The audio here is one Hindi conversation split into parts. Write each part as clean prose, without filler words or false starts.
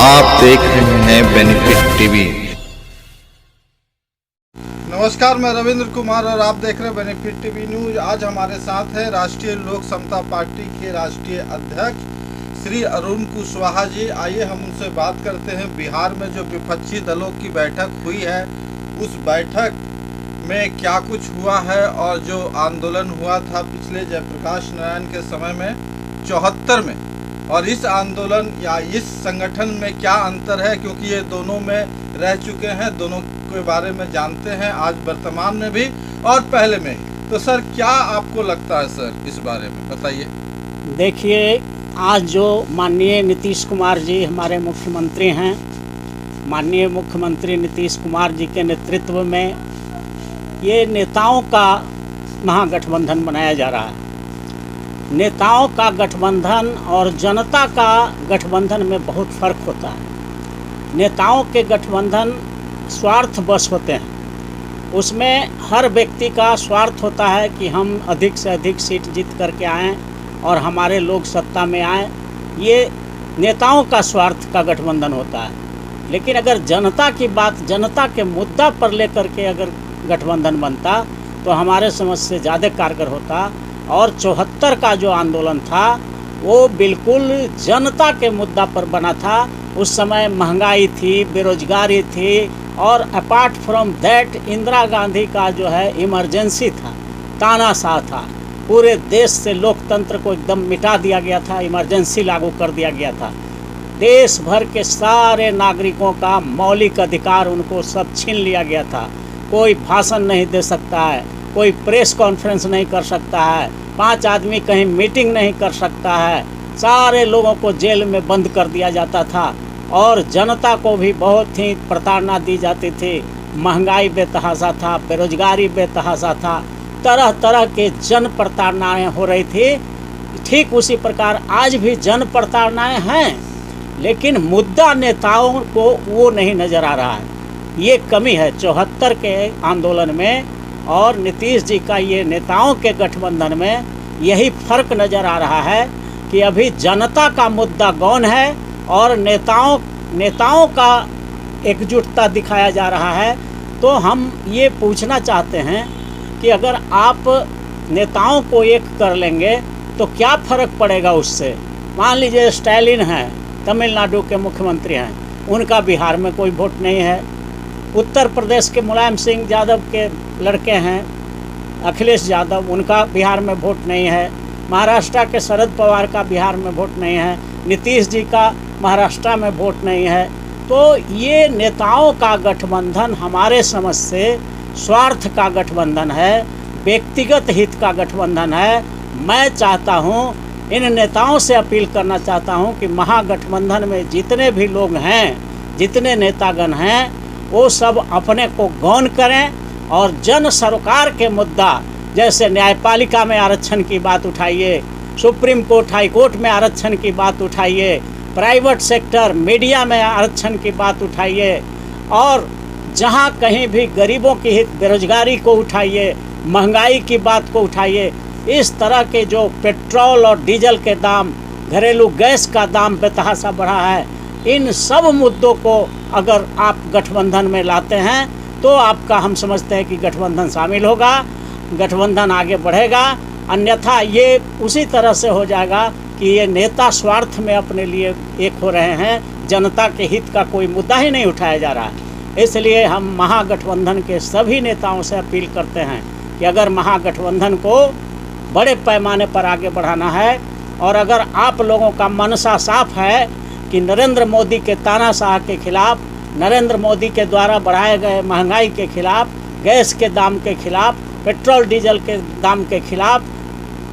आप देख रहे हैं बेनिफिट टीवी। नमस्कार, मैं रविंद्र कुमार और आप देख रहे हैं बेनिफिट टीवी न्यूज। आज हमारे साथ है राष्ट्रीय लोक समता पार्टी के राष्ट्रीय अध्यक्ष श्री अरुण कुशवाहा जी। आइए हम उनसे बात करते हैं। बिहार में जो विपक्षी दलों की बैठक हुई है, उस बैठक में क्या कुछ हुआ है और जो आंदोलन हुआ था पिछले जयप्रकाश नारायण के समय में 74 में, और इस आंदोलन या इस संगठन में क्या अंतर है, क्योंकि ये दोनों में रह चुके हैं, दोनों के बारे में जानते हैं, आज वर्तमान में भी और पहले में ही। तो सर, क्या आपको लगता है सर, इस बारे में बताइए। देखिए, आज जो माननीय नीतीश कुमार जी हमारे मुख्यमंत्री हैं, माननीय मुख्यमंत्री नीतीश कुमार जी के नेतृत्व में ये नेताओं का महागठबंधन बनाया जा रहा है। नेताओं का गठबंधन और जनता का गठबंधन में बहुत फ़र्क होता है। नेताओं के गठबंधन स्वार्थ बस होते हैं, उसमें हर व्यक्ति का स्वार्थ होता है कि हम अधिक से अधिक सीट जीत करके आएँ और हमारे लोग सत्ता में आएँ। ये नेताओं का स्वार्थ का गठबंधन होता है। लेकिन अगर जनता की बात, जनता के मुद्दा पर लेकर के अगर गठबंधन बनता तो हमारे समझ से ज़्यादा कारगर होता। और 74 का जो आंदोलन था वो बिल्कुल जनता के मुद्दा पर बना था। उस समय महंगाई थी, बेरोजगारी थी, और apart from that Indira Gandhi का जो है इमरजेंसी था, तानाशाह था। पूरे देश से लोकतंत्र को एकदम मिटा दिया गया था, इमरजेंसी लागू कर दिया गया था। देश भर के सारे नागरिकों का मौलिक अधिकार उनको सब छीन लिया गया था। कोई भाषण नहीं दे सकता है, कोई प्रेस कॉन्फ्रेंस नहीं कर सकता है, 5 आदमी कहीं मीटिंग नहीं कर सकता है। सारे लोगों को जेल में बंद कर दिया जाता था और जनता को भी बहुत ही प्रताड़ना दी जाती थी। महंगाई बेतहाशा था, बेरोजगारी बेतहाशा था, तरह तरह के जन प्रताड़नाएँ हो रही थी। ठीक उसी प्रकार आज भी जन प्रताड़नाएँ हैं, लेकिन मुद्दा नेताओं को वो नहीं नज़र आ रहा है। ये कमी है 74 के आंदोलन में और नीतीश जी का ये नेताओं के गठबंधन में। यही फर्क नज़र आ रहा है कि अभी जनता का मुद्दा गौन है और नेताओं का एकजुटता दिखाया जा रहा है। तो हम ये पूछना चाहते हैं कि अगर आप नेताओं को एक कर लेंगे तो क्या फ़र्क पड़ेगा उससे। मान लीजिए स्टालिन हैं, तमिलनाडु के मुख्यमंत्री हैं, उनका बिहार में कोई वोट नहीं है। उत्तर प्रदेश के मुलायम सिंह यादव के लड़के हैं अखिलेश यादव, उनका बिहार में वोट नहीं है। महाराष्ट्र के शरद पवार का बिहार में वोट नहीं है। नीतीश जी का महाराष्ट्र में वोट नहीं है। तो ये नेताओं का गठबंधन हमारे समझ से स्वार्थ का गठबंधन है, व्यक्तिगत हित का गठबंधन है। मैं चाहता हूँ, इन नेताओं से अपील करना चाहता हूँ कि महागठबंधन में जितने भी लोग हैं, जितने नेतागण हैं, वो सब अपने को गौन करें और जन सरोकार के मुद्दा, जैसे न्यायपालिका में आरक्षण की बात उठाइए, सुप्रीम कोर्ट, हाई कोर्ट में आरक्षण की बात उठाइए, प्राइवेट सेक्टर मीडिया में आरक्षण की बात उठाइए, और जहाँ कहीं भी गरीबों की हित, बेरोजगारी को उठाइए, महंगाई की बात को उठाइए। इस तरह के जो पेट्रोल और डीजल के दाम, घरेलू गैस का दाम बेतहाशा बढ़ा है, इन सब मुद्दों को अगर आप गठबंधन में लाते हैं तो आपका, हम समझते हैं कि गठबंधन शामिल होगा, गठबंधन आगे बढ़ेगा। अन्यथा ये उसी तरह से हो जाएगा कि ये नेता स्वार्थ में अपने लिए एक हो रहे हैं, जनता के हित का कोई मुद्दा ही नहीं उठाया जा रहा है। इसलिए हम महागठबंधन के सभी नेताओं से अपील करते हैं कि अगर महागठबंधन को बड़े पैमाने पर आगे बढ़ाना है और अगर आप लोगों का मनसा साफ है कि नरेंद्र मोदी के तानाशाह के खिलाफ, नरेंद्र मोदी के द्वारा बढ़ाए गए महंगाई के खिलाफ, गैस के दाम के खिलाफ, पेट्रोल डीजल के दाम के खिलाफ,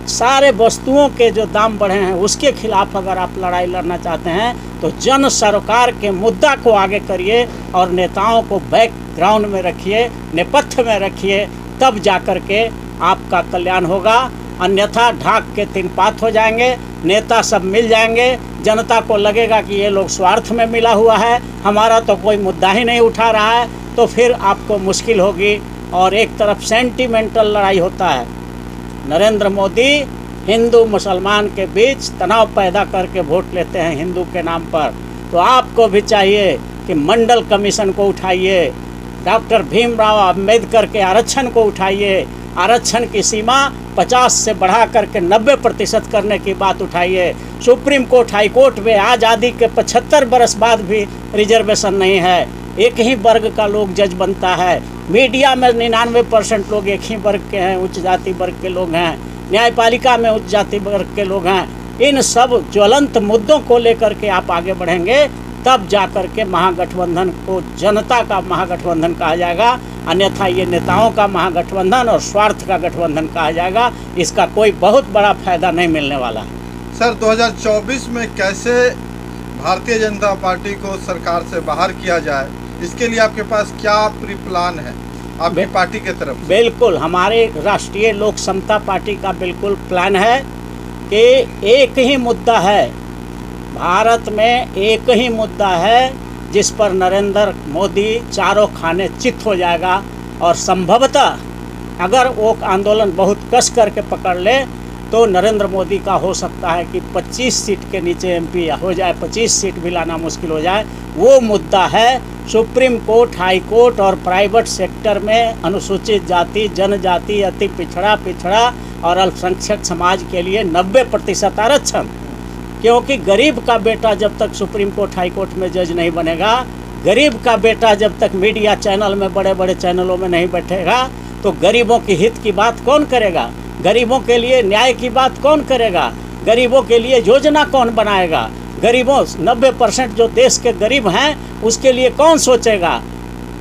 सारे वस्तुओं के जो दाम बढ़े हैं उसके खिलाफ अगर आप लड़ाई लड़ना चाहते हैं तो जन सरकार के मुद्दा को आगे करिए और नेताओं को बैकग्राउंड में रखिए, नेपथ्य में रखिए, तब जा कर के आपका कल्याण होगा। अन्यथा ढाक के 3 पात हो जाएंगे, नेता सब मिल जाएंगे, जनता को लगेगा कि ये लोग स्वार्थ में मिला हुआ है, हमारा तो कोई मुद्दा ही नहीं उठा रहा है, तो फिर आपको मुश्किल होगी। और एक तरफ सेंटिमेंटल लड़ाई होता है, नरेंद्र मोदी हिंदू मुसलमान के बीच तनाव पैदा करके वोट लेते हैं हिंदू के नाम पर। तो आपको भी चाहिए कि मंडल कमीशन को उठाइए, डॉक्टर भीमराव अंबेडकर के आरक्षण को उठाइए, आरक्षण की सीमा 50 से बढ़ा करके 90% करने की बात उठाइए। सुप्रीम कोर्ट, हाई कोर्ट में आज़ादी के 75 बरस बाद भी रिजर्वेशन नहीं है, एक ही वर्ग का लोग जज बनता है। मीडिया में 99% लोग एक ही वर्ग के हैं, उच्च जाति वर्ग के लोग हैं। न्यायपालिका में उच्च जाति वर्ग के लोग हैं। इन सब ज्वलंत मुद्दों को लेकर के आप आगे बढ़ेंगे, तब जा कर के महागठबंधन को जनता का महागठबंधन कहा जाएगा, अन्यथा ये नेताओं का महागठबंधन और स्वार्थ का गठबंधन कहा जाएगा। इसका कोई बहुत बड़ा फायदा नहीं मिलने वाला है। सर, 2024 में कैसे भारतीय जनता पार्टी को सरकार से बाहर किया जाए, इसके लिए आपके पास क्या प्री प्लान है आपकी पार्टी के तरफ से? बिल्कुल, हमारे राष्ट्रीय लोक समता पार्टी का बिल्कुल प्लान है कि एक ही मुद्दा है, भारत में एक ही मुद्दा है जिस पर नरेंद्र मोदी चारों खाने चित हो जाएगा। और संभवतः अगर वो आंदोलन बहुत कस करके पकड़ ले तो नरेंद्र मोदी का हो सकता है कि 25 सीट के नीचे एमपी हो जाए, 25 सीट भी लाना मुश्किल हो जाए। वो मुद्दा है सुप्रीम कोर्ट, हाई कोर्ट और प्राइवेट सेक्टर में अनुसूचित जाति, जनजाति, अति पिछड़ा और अल्पसंख्यक समाज के लिए 90% आरक्षण। क्योंकि गरीब का बेटा जब तक सुप्रीम कोर्ट, हाई कोर्ट में जज नहीं बनेगा, गरीब का बेटा जब तक मीडिया चैनल में, बड़े बड़े चैनलों में नहीं बैठेगा, तो गरीबों की हित की बात कौन करेगा? गरीबों के लिए न्याय की बात कौन करेगा? गरीबों के लिए योजना कौन बनाएगा? गरीबों 90% जो देश के गरीब हैं उसके लिए कौन सोचेगा?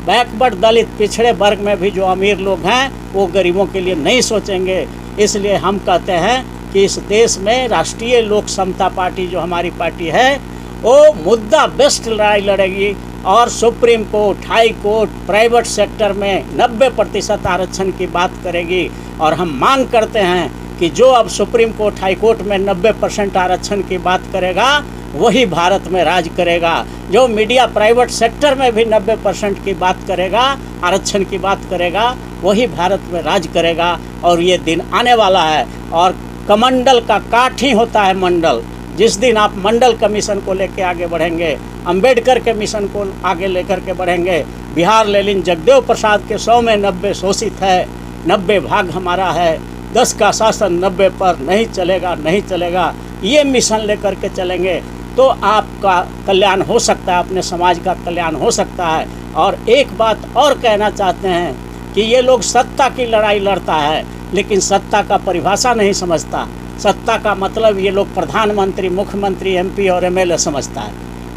बैकवर्ड, दलित, पिछड़े वर्ग में भी जो अमीर लोग हैं वो गरीबों के लिए नहीं सोचेंगे। इसलिए हम कहते हैं कि इस देश में राष्ट्रीय लोक समता पार्टी जो हमारी पार्टी है वो मुद्दा बेस्ट लड़ाई लड़ेगी और supreme court, high court, private sector में 90% आरक्षण की बात करेगी। और हम मांग करते हैं कि जो अब सुप्रीम कोर्ट, हाई कोर्ट में 90% आरक्षण की बात करेगा वही भारत में राज करेगा। जो मीडिया प्राइवेट सेक्टर में भी 90% की बात करेगा, आरक्षण की बात करेगा, वही भारत में राज करेगा। और ये दिन आने वाला है। और कमंडल का काठ ही होता है मंडल। जिस दिन आप मंडल कमीशन को लेकर आगे बढ़ेंगे, अंबेडकर के मिशन को आगे लेकर के बढ़ेंगे, बिहार लेनिन जगदेव प्रसाद के 100 में 90 शोषित है, 90 भाग हमारा है, 10 का शासन 90 पर नहीं चलेगा, नहीं चलेगा, ये मिशन लेकर के चलेंगे तो आपका कल्याण हो सकता है, अपने समाज का कल्याण हो सकता है। और एक बात और कहना चाहते हैं कि ये लोग सत्ता की लड़ाई लड़ता है लेकिन सत्ता का परिभाषा नहीं समझता। सत्ता का मतलब ये लोग प्रधानमंत्री, मुख्यमंत्री, एमपी और एमएलए समझता है,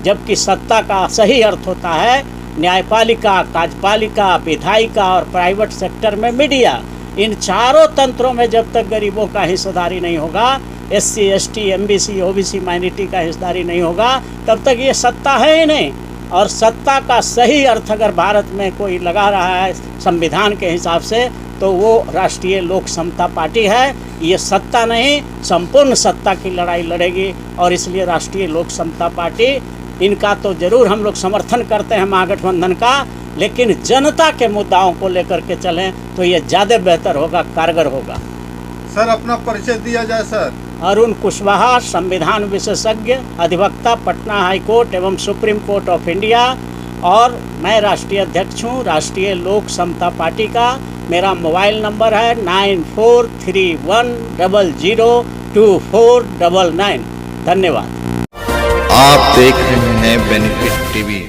जबकि सत्ता का सही अर्थ होता है न्यायपालिका, कार्यपालिका, विधायिका और प्राइवेट सेक्टर में मीडिया। इन चारों तंत्रों में जब तक गरीबों का हिस्सेदारी नहीं होगा, SC, ST, MBC, OBC minority का हिस्सेदारी नहीं होगा, तब तक ये सत्ता है ही नहीं। और सत्ता का सही अर्थ अगर भारत में कोई लगा रहा है संविधान के हिसाब से तो वो राष्ट्रीय लोक समता पार्टी है। ये सत्ता नहीं, संपूर्ण सत्ता की लड़ाई लड़ेगी। और इसलिए राष्ट्रीय लोक समता पार्टी, इनका तो जरूर हम लोग समर्थन करते हैं महागठबंधन का, लेकिन जनता के मुद्दाओं को लेकर के चलें तो ये ज़्यादा बेहतर होगा, कारगर होगा। सर, अपना परिचय दिया जाए। सर, अरुण कुशवाहा, संविधान विशेषज्ञ, अधिवक्ता, पटना हाई कोर्ट एवं सुप्रीम कोर्ट ऑफ इंडिया। और मैं राष्ट्रीय अध्यक्ष हूँ राष्ट्रीय लोक समता पार्टी का। मेरा मोबाइल नंबर है 9431002499। धन्यवाद। आप देख रहे हैं बेनिफिट टीवी।